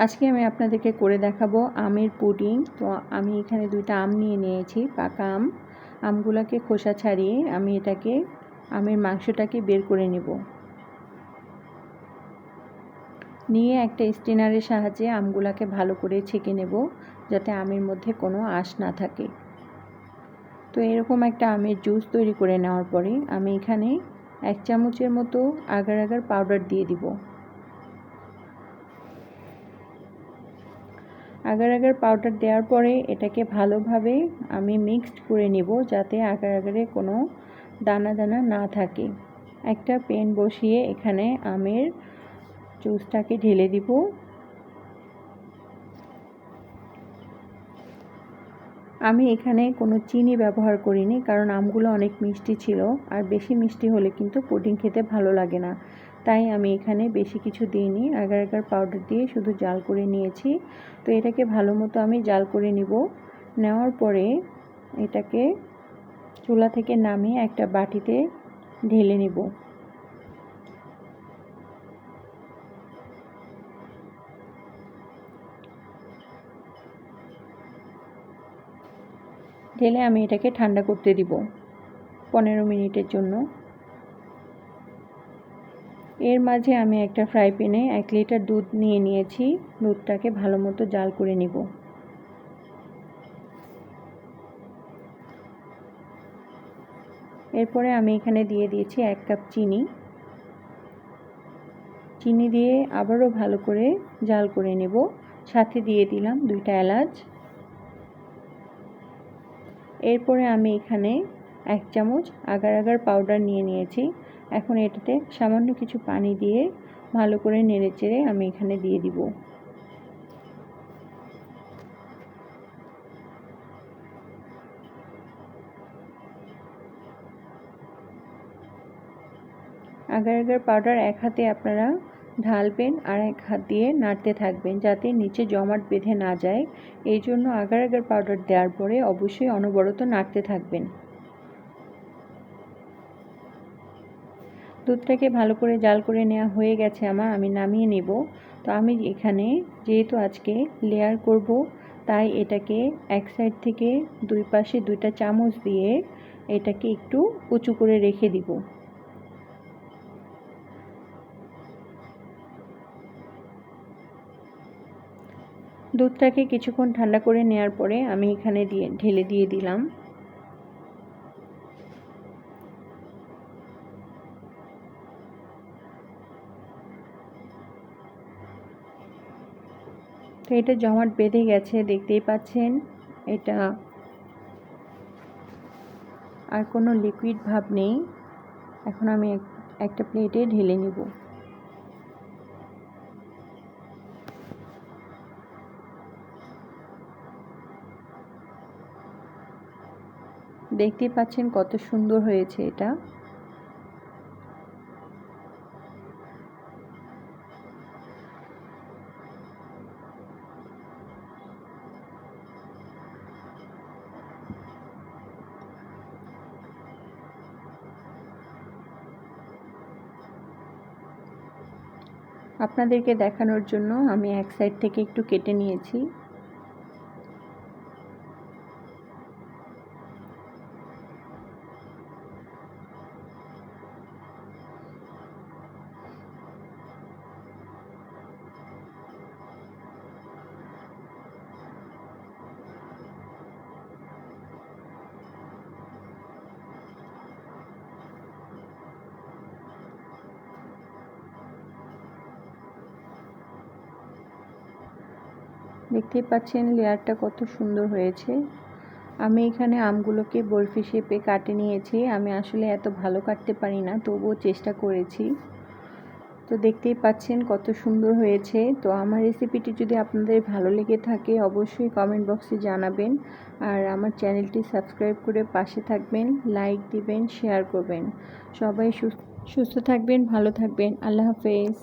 আজকে আমি আপনাদেরকে করে দেখাবো আমের পুডিং। তো আমি এখানে 2টা আম নিয়ে নিয়েছি, পাকা আম। আমগুলোকে খোসা ছাড়িয়ে আমি এটাকে আমের মাংসটাকে বের করে নেব। নিয়ে একটা স্ট্রেনারের সাহায্যে আমগুলোকে ভালো করে ছেঁকে নেব, যাতে আমের মধ্যে কোনো আঁশ না থাকে। তো এরকম একটা আমের জুস তৈরি করে নেওয়ার পরে আমি এখানে 1 চামচের মতো আগার আগার পাউডার দিয়ে দিব। আগার আগার পাউডার দেওয়ার পরে এটাকে ভালোভাবে আমি মিক্সড করে নেব, যাতে আগার আগারে কোনো দানা দানা না থাকে। একটা প্যান বসিয়ে এখানে আমের জুসটাকে ঢেলে দিব। আমি এখানে কোনো চিনি ব্যবহার করিনি, কারণ আমগুলো অনেক মিষ্টি ছিল, আর বেশি মিষ্টি হলে কিন্তু পুডিং খেতে ভালো লাগে না। তাই আমি এখানে বেশি কিছু দিইনি, আগার আগার পাউডার দিয়ে শুধু জাল করে নিয়েছি। তো এটাকে ভালো মতো আমি জাল করে নিব। নেওয়ার পরে এটাকে চুলা থেকে নামিয়ে একটা বাটিতে ঢেলে নিব। ঢেলে আমি এটাকে ঠান্ডা করতে দিব 15 মিনিটের জন্য। এর মাঝে আমি একটা ফ্রাই প্যানে 1 লিটার দুধ নিয়ে নিয়েছি। দুধটাকে ভালো মতো জাল করে নিব। এরপরে আমি এখানে দিয়ে দিয়েছি 1 কাপ চিনি। চিনি দিয়ে আবারও ভালো করে জাল করে নেব। সাথে দিয়ে দিলাম 2টা এলাচ। এরপরে আমি এখানে 1 চামচ আগার আগার পাউডার নিয়ে নিয়েছি। এখন এটাতে সামান্য কিছু পানি দিয়ে ভালো করে নেড়েচেড়ে আমি এখানে দিয়ে দিব। আগার আগার পাউডার 1 হাতে আপনারা ঢালবেন আর 1 হাত দিয়ে নাড়তে থাকবেন, যাতে নিচে জমাট বেঁধে না যায়। এই জন্য আগার আগার পাউডার দেওয়ার পরে অবশ্যই অনবরত নাড়তে থাকবেন। দুধটাকে ভালো করে জাল করে নেওয়া হয়ে গেছে আমার, আমি নামিয়ে নেব। তো আমি এখানে যেহেতু আজকে লেয়ার করব, তাই এটাকে এক সাইড থেকে 2 পাশে 2টা চামচ দিয়ে এটাকে একটু উঁচু করে রেখে দিব। দুধটাকে কিছুক্ষণ ঠান্ডা করে নেওয়ার পরে আমি এখানে ঢেলে দিয়ে দিলাম। তো এটা জমাট বেঁধে গেছে, দেখতেই পাচ্ছেন। এটা আর কোনো লিকুইড ভাব নেই। এখন আমি একটা প্লেটে ঢেলে নিব। দেখতেই পাচ্ছেন কত সুন্দর হয়েছে এটা। আপনাদেরকে দেখানোর জন্য আমি এক সাইড থেকে একটু কেটে নিয়েছি। দেখতেই পাচ্ছেন লেয়ারটা কত সুন্দর হয়েছে। আমি এখানে আমগুলোকে বরফি শেপে কাটে নিয়েছি। আমি আসলে এত ভালো কাটতে পারি না, তবুও চেষ্টা করেছি। তো দেখতেই পাচ্ছেন কত সুন্দর হয়েছে। তো আমার রেসিপিটি যদি আপনাদের ভালো লেগে থাকে অবশ্যই কমেন্ট বক্সে জানাবেন, আর আমার চ্যানেলটি সাবস্ক্রাইব করে পাশে থাকবেন, লাইক দিবেন, শেয়ার করবেন। সবাই সুস্থ থাকবেন, ভালো থাকবেন। আল্লাহ হাফেজ।